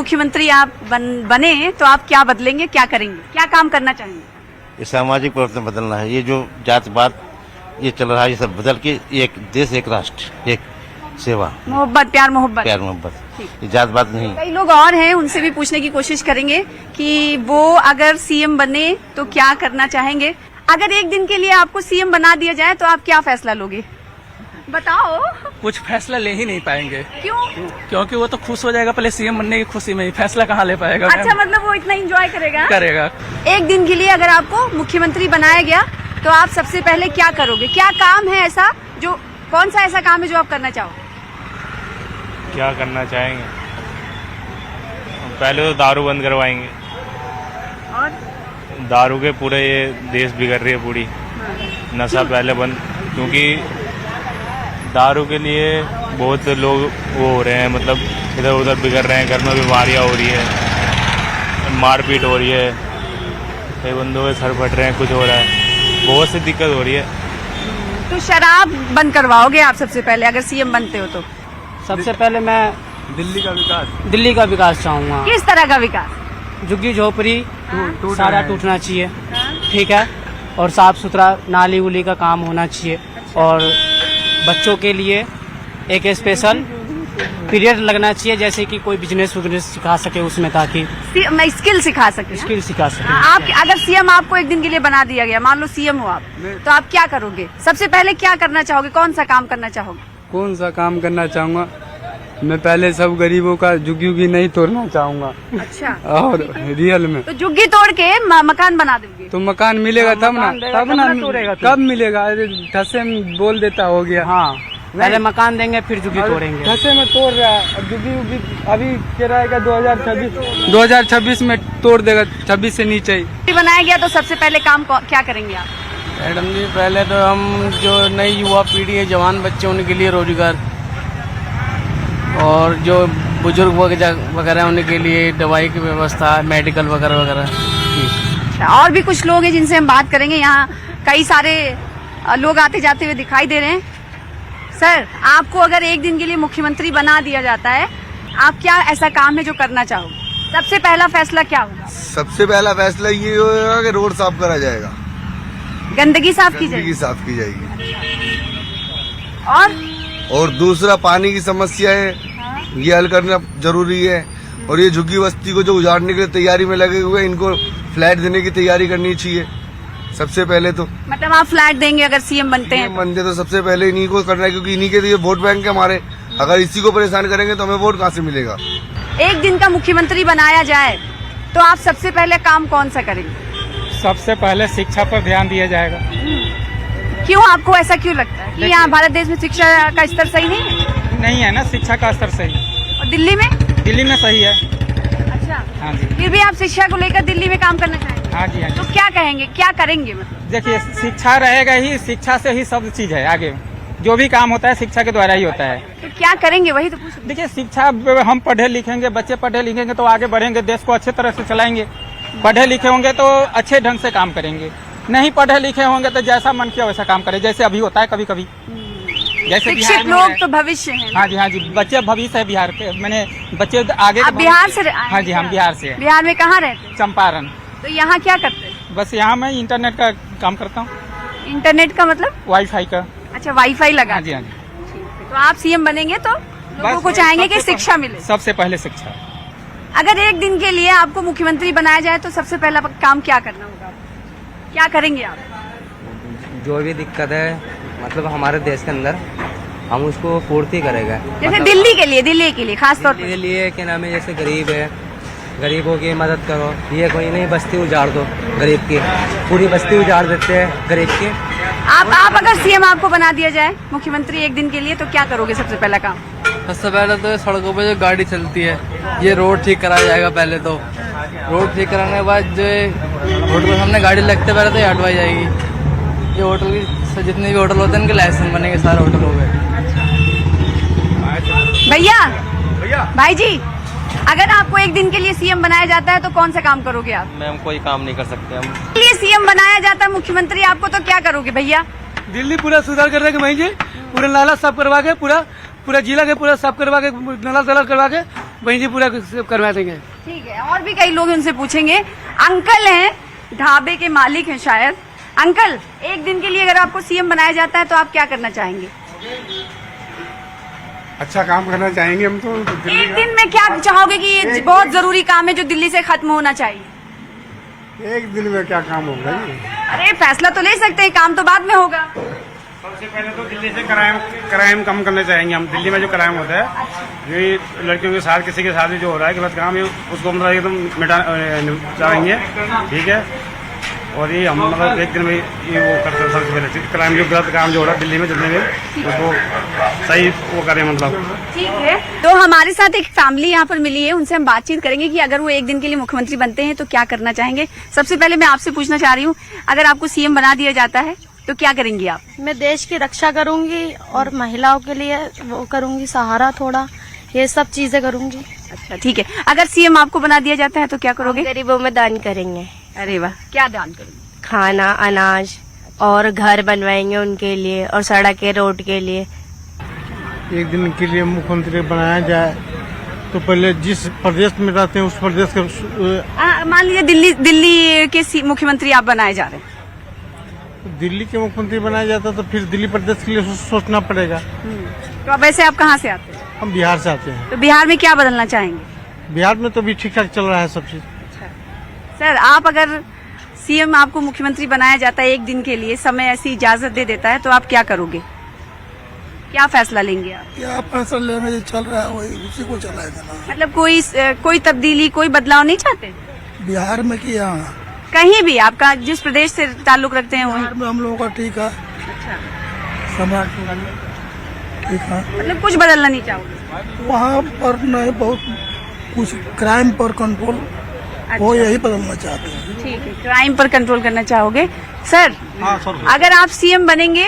मुख्यमंत्री आप बने तो आप क्या बदलेंगे, क्या करेंगे, क्या काम करना चाहेंगे? ये सामाजिक परिवर्तन बदलना है। ये जो जात पात ये चल रहा है, ये सब बदल के एक देश, एक राष्ट्र, एक सेवा, मोहब्बत, प्यार मोहब्बत। ये जात पात नहीं। कई लोग और हैं, उनसे भी पूछने की कोशिश करेंगे कि वो अगर सीएम बने तो क्या करना चाहेंगे। अगर एक दिन के लिए आपको सीएम बना दिया जाए तो आप क्या फैसला लोगे, बताओ? कुछ फैसला ले ही नहीं पाएंगे। क्यों? क्योंकि वो तो खुश हो जाएगा पहले सीएम बनने की खुशी में ही, फैसला कहाँ ले पाएगा? अच्छा, मतलब वो इतना एंजॉय करेगा। एक दिन के लिए अगर आपको मुख्यमंत्री बनाया गया तो आप सबसे पहले क्या करोगे? क्या काम है ऐसा जो, कौन सा ऐसा काम है जो आप करना चाहोगे? क्या करना चाहेंगे? पहले तो दारू बंद करवाएंगे। और दारू के पूरे ये देश बिगड़ रही है पूरी। नशा पहले बंद, क्योंकि दारू के लिए बहुत लोग वो हो रहे हैं, मतलब इधर उधर बिगड़ रहे हैं, घर में बीमारियां हो रही है, मारपीट हो रही है, कई बंदों के सर फट रहे हैं, कुछ हो रहा है, बहुत सी दिक्कत हो रही है। तो शराब बंद करवाओगे आप सबसे पहले अगर सीएम बनते हो तो? सबसे पहले मैं दिल्ली का विकास चाहूँगा। किस तरह का विकास? झुग्गी झोपड़ी सारा टूटना चाहिए, ठीक है, और साफ सुथरा नाली उली का काम होना चाहिए, और बच्चों के लिए एक स्पेशल पीरियड लगना चाहिए, जैसे कि कोई बिजनेस सिखा सके उसमें, ताकि स्किल सिखा सके। आप अगर सीएम आपको एक दिन के लिए बना दिया गया, मान लो सीएम हो आप, तो आप क्या करोगे? सबसे पहले क्या करना चाहोगे, कौन सा काम करना चाहोगे? कौन सा काम करना चाहूँगा? मैं पहले सब गरीबों का झुग्गी नहीं तोड़ना चाहूँगा। अच्छा। और रियल में तो झुग्गी तोड़ के मकान बना दोगे? तो मकान मिलेगा तब ना, कब मिलेगा? अरे ठसे में बोल देता हो गया। हाँ, पहले मकान देंगे फिर झुग्गी तोड़ेंगे। ठसे में तोड़ रहा है, अब झुग्गी अभी किराए का 2026 में तोड़ देगा, 26 से नीचे ही। बनाया गया तो सबसे पहले काम क्या करेंगे आप? मैडम जी, पहले तो हम जो नई युवा पीढ़ी है, जवान बच्चे, उनके लिए रोजगार, और जो बुजुर्ग वगैरह उनके लिए दवाई की व्यवस्था, मेडिकल वगैरह वगैरह। अच्छा, और भी कुछ लोग हैं जिनसे हम बात करेंगे। यहाँ कई सारे लोग आते जाते हुए दिखाई दे रहे हैं। सर, आपको अगर एक दिन के लिए मुख्यमंत्री बना दिया जाता है, आप क्या ऐसा काम है जो करना चाहोगे? सबसे पहला फैसला क्या होगा? सबसे पहला फैसला ये होगा कि रोड साफ करा जाएगा, गंदगी साफ की जाएगी। और दूसरा पानी की समस्या है, ये हल करना जरूरी है। और ये झुग्गी बस्ती को जो उजाड़ने की तैयारी में लगे हुए हैं, इनको फ्लैट देने की तैयारी करनी चाहिए सबसे पहले तो। मतलब आप फ्लैट देंगे अगर सीएम बनते हैं? बनते तो सबसे पहले इन्हीं को करना है, क्योंकि इन्हीं के लिए वोट बैंक है हमारे। अगर इसी को परेशान करेंगे तो हमें वोट कहाँ से मिलेगा? एक दिन का मुख्यमंत्री बनाया जाए तो आप सबसे पहले काम कौन सा करेंगे? सबसे पहले शिक्षा पर ध्यान दिया जाएगा। क्यों, आपको ऐसा क्यों लगता है कि यहाँ भारत देश में शिक्षा का स्तर सही नहीं है? नहीं है ना, शिक्षा का स्तर सही। और दिल्ली में सही है। अच्छा। हाँ जी। फिर भी आप शिक्षा को लेकर दिल्ली में काम करना चाहेंगे? हाँ जी, हाँ जी। तो क्या कहेंगे, क्या करेंगे? मतलब देखिए, शिक्षा रहेगा ही, शिक्षा से ही सब चीज है। आगे जो भी काम होता है शिक्षा के द्वारा ही होता है। तो क्या करेंगे, वही तो पूछ। देखिए, शिक्षा हम पढ़े लिखेंगे, बच्चे पढ़े लिखेंगे तो आगे बढ़ेंगे, देश को अच्छे तरह से चलाएंगे। पढ़े लिखे होंगे तो अच्छे ढंग से काम करेंगे, नहीं पढ़े लिखे होंगे तो जैसा मन किया वैसा काम करे, जैसे अभी होता है कभी कभी। जैसे शिक्षित लोग तो भविष्य है। हाँ जी, हाँ जी, बच्चे भविष्य है बिहार के। मैंने बच्चे आगे। आप बिहार से? हाँ जी, हम बिहार से। बिहार में कहाँ रहते हैं? चंपारण। तो यहाँ क्या करते हैं? बस यहाँ मैं इंटरनेट का काम करता हूँ। इंटरनेट का मतलब? वाईफाई का। अच्छा, वाईफाई लगा। हाँ जी, हाँ जी। तो आप सीएम बनेंगे तो लोगों को चाहेंगे कि शिक्षा मिले? सबसे पहले शिक्षा। अगर एक दिन के लिए आपको मुख्यमंत्री बनाया जाए तो सबसे पहला काम क्या करना होगा? क्या करेंगे आप? जो भी दिक्कत है मतलब हमारे देश के अंदर, हम उसको पूर्ति करेंगे। जैसे मतलब दिल्ली के लिए खास तौर पे लिए क्या नाम है, जैसे गरीब है, गरीबों की मदद करो। ये कोई नहीं बस्ती उजाड़ दो गरीब की, पूरी बस्ती उजाड़ देते हैं गरीब की। आप अगर सीएम आपको बना दिया जाए मुख्यमंत्री एक दिन के लिए तो क्या करोगे सबसे पहला काम? सबसे पहले तो सड़कों पे जो गाड़ी चलती है, ये रोड ठीक कराया जाएगा। पहले तो रोड ठीक कराने के बाद जो होटल के सामने गाड़ी लगते पहले तो ये हटवाई जाएगी। ये होटल की जितने भी होटल होते हैं इनके लाइसेंस बनेंगे, सारे होटल हो गए। भैया भाई जी, अगर आपको एक दिन के लिए सीएम बनाया जाता है तो कौन सा काम करोगे आप? मैम, कोई काम नहीं कर सकते हम। लिए सीएम बनाया जाता है मुख्यमंत्री आपको तो क्या करोगे भैया? दिल्ली पूरा सुधार कर देंगे भाई जी, पूरा नाला साफ करवा के, पूरा जिला के पूरा साफ करवा के, नाला करवा के वहीं से पूरा करवा देंगे। ठीक है, और भी कई लोग हैं, उनसे पूछेंगे। अंकल हैं, ढाबे के मालिक हैं शायद। अंकल, एक दिन के लिए अगर आपको सीएम बनाया जाता है तो आप क्या करना चाहेंगे? अच्छा काम करना चाहेंगे हम तो। एक दिन में क्या चाहोगे कि ये बहुत जरूरी काम है जो दिल्ली से खत्म होना चाहिए? एक दिन में क्या काम होगा ये? अरे फैसला तो ले सकते हैं, काम तो बाद में होगा। सबसे पहले तो दिल्ली से क्राइम कम करना चाहेंगे हम। दिल्ली में जो क्राइम होता है, ये लड़कियों के साथ किसी के साथ भी जो हो रहा है गलत काम है, उसको मतलब एकदम मिटा चाहेंगे। ठीक है, और ये हम मतलब एक दिन में ये वो करते हैं। सबसे पहले क्राइम जो गलत काम जो हो रहा है दिल्ली में जितने में, उसको सही वो करें मतलब। ठीक है, तो हमारे साथ एक फैमिली यहाँ पर मिली है, उनसे हम बातचीत करेंगे कि अगर वो एक दिन के लिए मुख्यमंत्री बनते हैं तो क्या करना चाहेंगे। सबसे पहले मैं आपसे पूछना चाह रही हूँ, अगर आपको सीएम बना दिया जाता है तो क्या करेंगी आप? मैं देश की रक्षा करूंगी और महिलाओं के लिए वो करूंगी, सहारा थोड़ा, ये सब चीजें करूंगी। अच्छा ठीक है, अगर सीएम आपको बना दिया जाता है तो क्या करोगे? गरीबों में दान करेंगे। अरे वाह, क्या दान करोगे? खाना, अनाज और घर बनवाएंगे उनके लिए, और सड़कें, रोड के लिए। एक दिन के लिए मुख्यमंत्री बनाया जाए तो पहले जिस प्रदेश में रहते हैं उस प्रदेश के, मान लीजिए दिल्ली के मुख्यमंत्री आप बनाए जा रहे हैं। दिल्ली के मुख्यमंत्री बनाया जाता तो फिर दिल्ली प्रदेश के लिए सोचना पड़ेगा। तो अब वैसे आप कहाँ से आते हैं? हम बिहार से आते हैं। तो बिहार में क्या बदलना चाहेंगे? बिहार में तो भी ठीक ठाक चल रहा है सब चीज। सर, आप अगर सीएम आपको मुख्यमंत्री बनाया जाता है एक दिन के लिए, समय ऐसी इजाजत दे देता है, तो आप क्या करोगे? क्या फैसला लेंगे आप? क्या फैसला लेने जो चल रहा है वही उसी को चलाए देना। मतलब कोई तब्दीली, कोई बदलाव नहीं चाहते बिहार में कि यहाँ कहीं भी? आपका जिस प्रदेश से ताल्लुक रखते हैं वहीं? में हम लोगों का ठीक है। अच्छा, सम्राट ठीक है। मतलब कुछ बदलना नहीं चाहोगे? वहाँ पर नहीं, बहुत कुछ क्राइम पर कंट्रोल वो यही बदलना चाहते हैं। ठीक है, क्राइम पर कंट्रोल करना चाहोगे। सर, अगर आप सीएम बनेंगे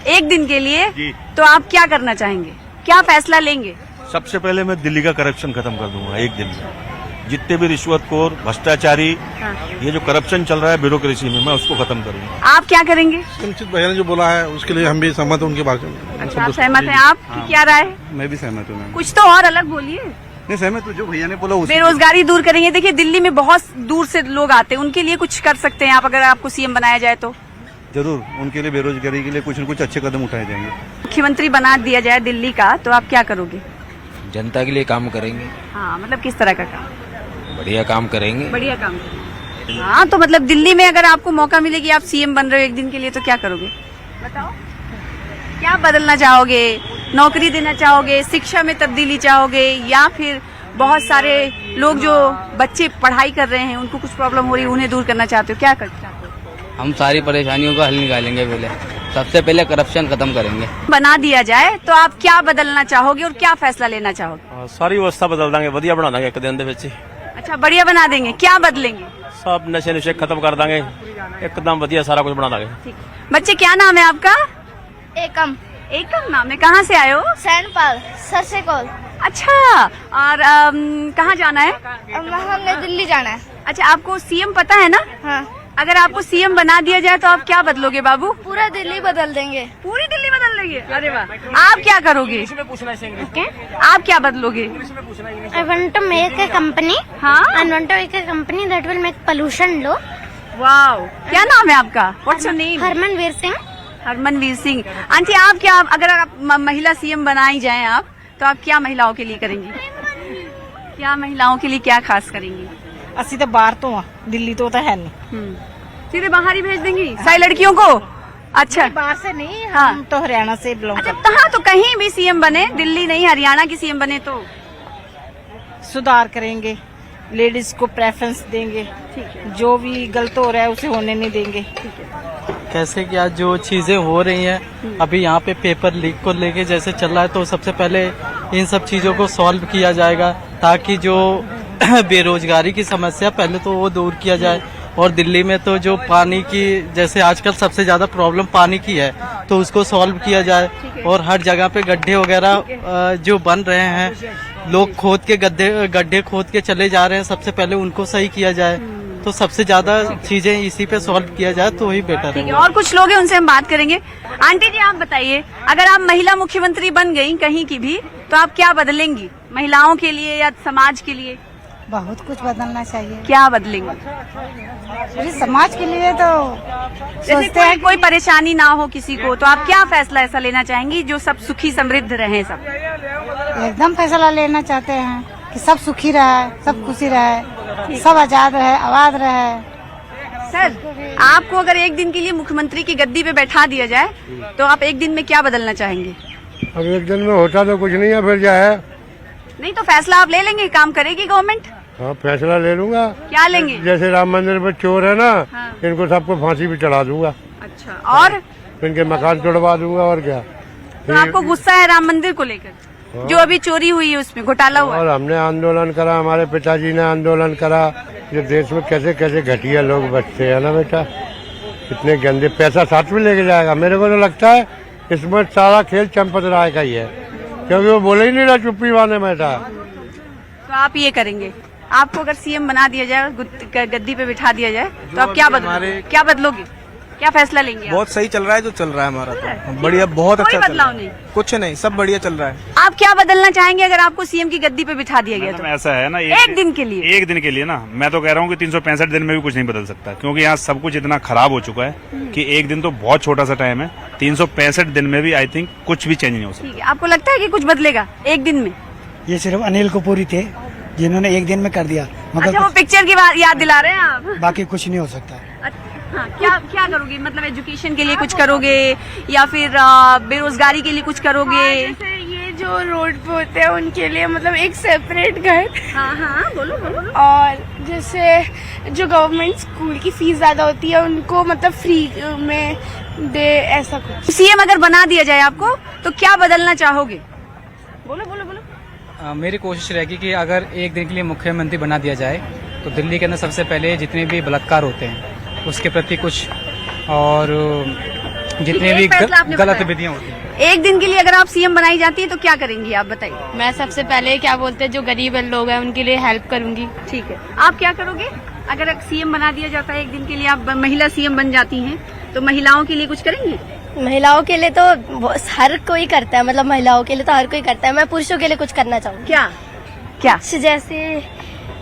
एक दिन के लिए तो आप क्या करना चाहेंगे? क्या फैसला लेंगे? सबसे पहले मैं दिल्ली का करप्शन खत्म कर दूंगा एक दिन में। जितने भी रिश्वतखोर, भ्रष्टाचारी, ये जो करप्शन चल रहा है ब्यूरोक्रेसी में, मैं उसको खत्म करूंगा। आप क्या करेंगे? निश्चित भैया ने जो बोला है उसके लिए हम भी सहमत हैं उनके बात में। अच्छा, आप सहमत हैं? आप क्या राय है? मैं भी सहमत हूँ। कुछ तो और अलग बोलिए। नहीं, सहमत हूँ, जो भैया ने बोला बेरोजगारी दूर करेंगे। देखिए, दिल्ली में बहुत दूर से लोग आते हैं, उनके लिए कुछ कर सकते हैं आप अगर आपको सीएम बनाया जाए तो? जरूर, उनके लिए बेरोजगारी के लिए कुछ न कुछ अच्छे कदम उठाए जाएंगे। मुख्यमंत्री बना दिया जाए दिल्ली का तो आप क्या करोगे? जनता के लिए काम करेंगे। हाँ, मतलब किस तरह का काम? बढ़िया काम करेंगे। बढ़िया काम करेंगे। हाँ, तो मतलब दिल्ली में अगर आपको मौका मिले कि आप सीएम बन रहे हो एक दिन के लिए तो क्या करोगे? बताओ, क्या बदलना चाहोगे? नौकरी देना चाहोगे, शिक्षा में तब्दीली चाहोगे, या फिर बहुत सारे लोग जो बच्चे पढ़ाई कर रहे हैं उनको कुछ प्रॉब्लम हो रही है उन्हें दूर करना चाहते हो? क्या करना चाहते हो? हम सारी परेशानियों का हल निकालेंगे। सबसे पहले करप्शन खत्म करेंगे। बना दिया जाए तो आप क्या बदलना चाहोगे और क्या फैसला लेना चाहोगे? सारी व्यवस्था बदल देंगे, बढ़िया बना देंगे एक दिन दे विच। अच्छा, बढ़िया बना देंगे। क्या बदलेंगे? सब नशे नुशे खत्म कर देंगे, एकदम बढ़िया सारा कुछ बना देंगे। ठीक। बच्चे, क्या नाम है आपका? एकम। एकम नाम है। कहाँ से आए हो? सैनपाल, सर से कॉल। अच्छा, और कहाँ जाना है? हमने दिल्ली जाना है। अच्छा, आपको सीएम पता है ना? हाँ। अगर आपको सीएम बना दिया जाए तो आप क्या बदलोगे बाबू? पूरा दिल्ली बदल देंगे। पूरी दिल्ली बदल देंगे? अरे वाह। आप क्या करोगे? आप क्या बदलोगे? I want to make a company. हाँ? I want to make a company that will make pollution low. Wow, क्या नाम है आपका? What's your name? Harmanveer Singh. Harmanveer Singh. Aunty, आप क्या, अगर आप महिला सीएम बनाई जाएं आप तो आप क्या महिलाओं के लिए करेंगी? क्या महिलाओं के लिए क्या खास करेंगी? ਅਸੀਂ ਤਾਂ ਬਾਹਰ ਤੋਂ ਆ, ਦਿੱਲੀ ਤੋਂ ਤਾਂ ਹੈ नहीं। सीधे बाहर ही भेज देंगी सारी लड़कियों को? अच्छा, बाहर से नहीं, हाँ। हम तो हरियाणा से बिलोंग अच्छा, कहाँ? तो कहीं भी सीएम बने, दिल्ली नहीं हरियाणा की सीएम बने तो सुधार करेंगे, लेडीज को प्रेफरेंस देंगे, जो भी गलत हो रहा है उसे होने नहीं देंगे। कैसे क्या जो चीजें हो रही हैं अभी यहाँ पे पेपर लीक को लेके जैसे चल रहा है, तो सबसे पहले इन सब चीजों को सॉल्व किया जाएगा ताकि जो बेरोजगारी की समस्या पहले तो वो दूर किया जाए। और दिल्ली में तो जो पानी की, जैसे आजकल सबसे ज्यादा प्रॉब्लम पानी की है, तो उसको सॉल्व किया जाए। और हर जगह पे गड्ढे वगैरह जो बन रहे हैं, लोग खोद के गड्ढे खोद के चले जा रहे हैं, सबसे पहले उनको सही किया जाए। तो सबसे ज्यादा चीजें इसी पे सॉल्व किया जाए तो वही बेटर है। और कुछ लोग हैं, उनसे हम बात करेंगे। आंटी जी, आप बताइए, अगर आप महिला मुख्यमंत्री बन गई कहीं की भी तो आप क्या बदलेंगी महिलाओं के लिए या समाज के लिए? बहुत कुछ बदलना चाहिए। क्या बदलेंगे? समाज के लिए तो जैसे कोई परेशानी ना हो किसी को, तो आप क्या फैसला ऐसा लेना चाहेंगी जो सब सुखी समृद्ध रहे? सब एकदम फैसला लेना चाहते हैं कि सब सुखी रहे, सब खुशी रहे, सब आजाद रहे, आबाद रहे। सर, आपको अगर एक दिन के लिए मुख्यमंत्री की गद्दी पे बैठा दिया जाए तो आप एक दिन में क्या बदलना चाहेंगे? अब एक दिन में होता तो कुछ नहीं है, फिर क्या है? नहीं तो फैसला आप ले लेंगे, काम करेगी गवर्नमेंट? हाँ, फैसला ले लूंगा। क्या लेंगे? जैसे राम मंदिर में चोर है ना, हाँ। इनको सबको फांसी भी चढ़ा दूंगा। अच्छा, और इनके मकान तोड़वा दूंगा, और क्या। तो आपको गुस्सा है राम मंदिर को लेकर? हाँ। जो अभी चोरी हुई है उसमें घोटाला हुआ? और हमने आंदोलन करा, हमारे पिताजी ने आंदोलन करा। ये देश में कैसे कैसे घटिया लोग बचते हैं ना बेटा, इतने गंदे। पैसा साथ में लेके जाएगा। मेरे को तो लगता है इसमें सारा खेल चंपत राय का ही है, क्योंकि वो बोले ही नहीं रहा, चुप्पी माने बैठा। तो आप ये करेंगे, आपको अगर सीएम बना दिया जाए, गद्दी पे बिठा दिया जाए, तो आप क्या बदलोगे? क्या फैसला लेंगे? बहुत सही चल रहा है जो चल रहा है हमारा, तो बढ़िया, बहुत अच्छा चल रहा है। कुछ नहीं, सब बढ़िया चल रहा है। आप क्या बदलना चाहेंगे अगर आपको सीएम की गद्दी पे बिठा दिया गया? तो ऐसा है ना, एक दिन के लिए, एक दिन के लिए ना, मैं तो कह रहा हूँ कि 365 दिन में भी कुछ नहीं बदल सकता, क्योंकि यहाँ सब कुछ इतना खराब हो चुका है कि एक दिन तो बहुत छोटा सा टाइम है। 365 दिन में भी आई थिंक कुछ भी चेंज नहीं हो सकता। ठीक है, आपको लगता है कि कुछ बदलेगा एक दिन में? ये सिर्फ अनिल कपूर थे जिन्होंने एक दिन में कर दिया, अच्छा, वो पिक्चर की बात याद दिला रहे हैं आप? बाकी कुछ नहीं हो सकता। हाँ, क्या करोगे? मतलब एजुकेशन के लिए कुछ करोगे या फिर बेरोजगारी के लिए कुछ करोगे? जैसे ये जो रोड पे होते हैं उनके लिए मतलब एक सेपरेट घर। हाँ, बोलो। और जैसे जो गवर्नमेंट स्कूल की फीस ज्यादा होती है उनको मतलब फ्री में दे, ऐसा कुछ। सीएम अगर बना दिया जाए आपको तो क्या बदलना चाहोगे? बोलो। मेरी कोशिश रहेगी कि अगर एक दिन के लिए मुख्यमंत्री बना दिया जाए तो दिल्ली के अंदर सबसे पहले जितने भी बलात्कार होते हैं उसके प्रति कुछ, और जितने भी गलत विधियां होती हैं। एक दिन के लिए अगर आप सीएम बनाई जाती है तो क्या करेंगी आप बताइए? मैं सबसे पहले क्या बोलते हैं जो गरीब लोग हैं उनके लिए हेल्प करूंगी। ठीक है, आप क्या करोगे अगर सीएम बना दिया जाता है? एक दिन के लिए आप महिला सीएम बन जाती हैं तो महिलाओं के लिए कुछ करेंगी? महिलाओं के लिए तो हर कोई करता है, मतलब महिलाओं के लिए तो हर कोई करता है। मैं पुरुषों के लिए कुछ करना चाहूँगी। क्या? जैसे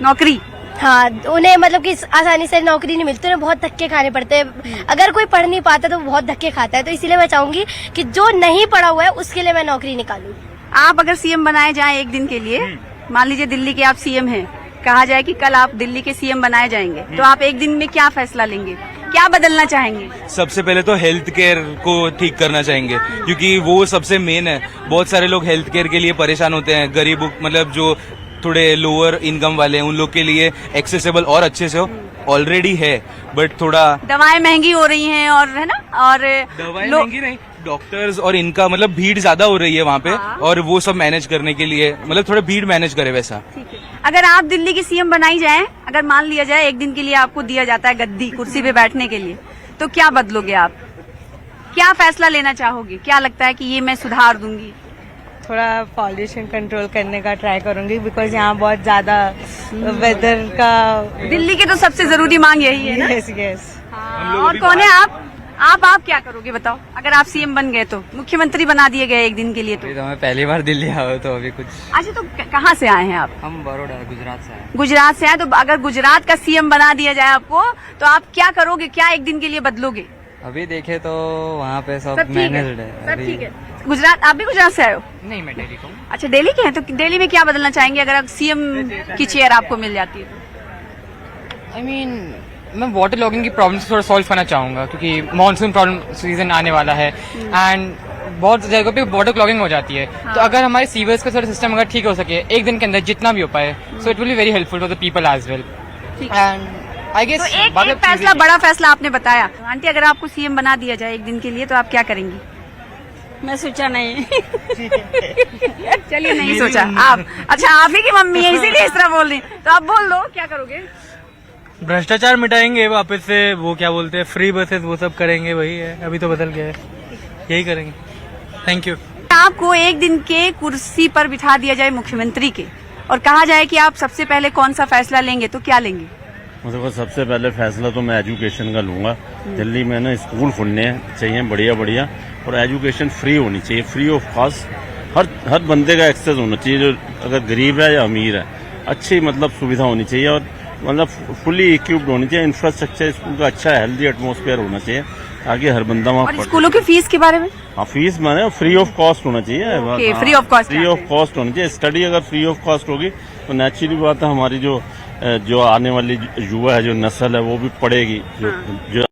नौकरी। हाँ, उन्हें मतलब कि आसानी से नौकरी नहीं मिलती, उन्हें बहुत धक्के खाने पड़ते हैं। अगर कोई पढ़ नहीं पाता तो बहुत धक्के खाता है, तो इसीलिए मैं चाहूंगी कि जो नहीं पढ़ा हुआ है उसके लिए मैं नौकरी निकालूं। आप अगर सीएम बनाए जाएं एक दिन के लिए, मान लीजिए दिल्ली के आप सीएम हैं, कहा जाए कि कल आप दिल्ली के सीएम बनाए जाएंगे, तो आप एक दिन में क्या फैसला लेंगे? क्या बदलना चाहेंगे? सबसे पहले तो हेल्थ केयर को ठीक करना चाहेंगे, क्योंकि वो सबसे मेन है। बहुत सारे लोग हेल्थ केयर के लिए परेशान होते हैं, गरीब मतलब जो थोड़े लोअर इनकम वाले हैं उन लोग के लिए एक्सेसिबल और अच्छे से हो, ऑलरेडी है, बट थोड़ा दवाएं महंगी हो रही हैं, और है ना, और दवाएं महंगी नहीं, डॉक्टर्स और इनका मतलब भीड़ ज्यादा हो रही है वहाँ पे। हाँ। और वो सब मैनेज करने के लिए मतलब थोड़ा भीड़ मैनेज करे वैसा। ठीक है, अगर आप दिल्ली की सीएम बनाई जाए, अगर मान लिया जाए एक दिन के लिए आपको दिया जाता है गद्दी कुर्सी पे बैठने के लिए, तो क्या बदलोगे आप? क्या फैसला लेना चाहोगे? क्या लगता है कि ये मैं सुधार दूंगी? थोड़ा पॉल्यूशन कंट्रोल करने का ट्राई करूंगी, बिकॉज यहाँ बहुत ज्यादा वेदर का। दिल्ली की तो सबसे जरूरी मांग यही है ना? यस। और कौन है आप क्या करोगे बताओ? अगर आप सीएम बन गए तो, मुख्यमंत्री बना दिए गए एक दिन के लिए, तो मैं पहली बार दिल्ली आया तो अभी कुछ। अच्छा, तो कहाँ से आए हैं आप? हम बड़ौदा, गुजरात से आए। गुजरात से आए, तो अगर गुजरात का सीएम बना दिया जाए आपको तो आप क्या करोगे? क्या एक दिन के लिए बदलोगे? अभी देखे तो वहाँ पे सब मैनेज्ड है। सब ठीक है। गुजरात, आप भी गुजरात से आए हो? नहीं, मैं दिल्ली का हूँ। अच्छा, दिल्ली के हैं, तो दिल्ली में क्या बदलना चाहेंगे अगर सीएम की चेयर आपको मिल जाती है? आई मीन मैं वाटर लॉगिंग की प्रॉब्लम थोड़ा सॉल्व करना चाहूँगा, क्योंकि मानसून प्रॉब्लम सीजन आने वाला है एंड बहुत जगह पे वाटर क्लॉगिंग हो जाती है। तो अगर हमारे सीवर्स का थोड़ा सिस्टम अगर ठीक हो सके एक दिन के अंदर जितना भी हो पाए, so it will be very helpful for the people as well. And I guess एक फैसला, बड़ा फैसला आपने बताया। आंटी, अगर आपको सीएम बना दिया जाए एक दिन के लिए तो आप क्या करेंगी? मैं सोचा नहीं। चलिए, नहीं सोचा आप। अच्छा, आप ही की मम्मी है इसीलिए इस तरह बोल रही, तो आप बोल दो क्या करोगे? भ्रष्टाचार मिटाएंगे वापस से, वो क्या बोलते हैं, फ्री बसेस, वो सब करेंगे। वही है, अभी तो बदल गया है, यही करेंगे। Thank you. आपको एक दिन के कुर्सी पर बिठा दिया जाए मुख्यमंत्री के, और कहा जाए कि आप सबसे पहले कौन सा फैसला लेंगे, तो क्या लेंगे? मतलब सबसे पहले फैसला तो मैं एजुकेशन का लूंगा। दिल्ली में ना स्कूल खुलने चाहिए बढ़िया, और एजुकेशन फ्री होनी चाहिए, फ्री ऑफ कॉस्ट। हर बंदे का एक्सेस होना चाहिए, जो अगर गरीब है या अमीर है, अच्छी मतलब सुविधा होनी चाहिए और मतलब फुली इक्विप्ड होनी चाहिए। इंफ्रास्ट्रक्चर स्कूल का अच्छा हेल्दी एटमॉस्फेयर होना चाहिए ताकि हर बंदा वहाँ और स्कूलों की फीस के बारे में? हाँ, फीस माने फ्री ऑफ कॉस्ट होना चाहिए। Free of cost, free of cost होनी चाहिए। स्टडी अगर फ्री ऑफ कॉस्ट होगी तो नेचुरली बात है हमारी जो आने वाली युवा है, जो नस्ल है, वो भी पढ़ेगी। जो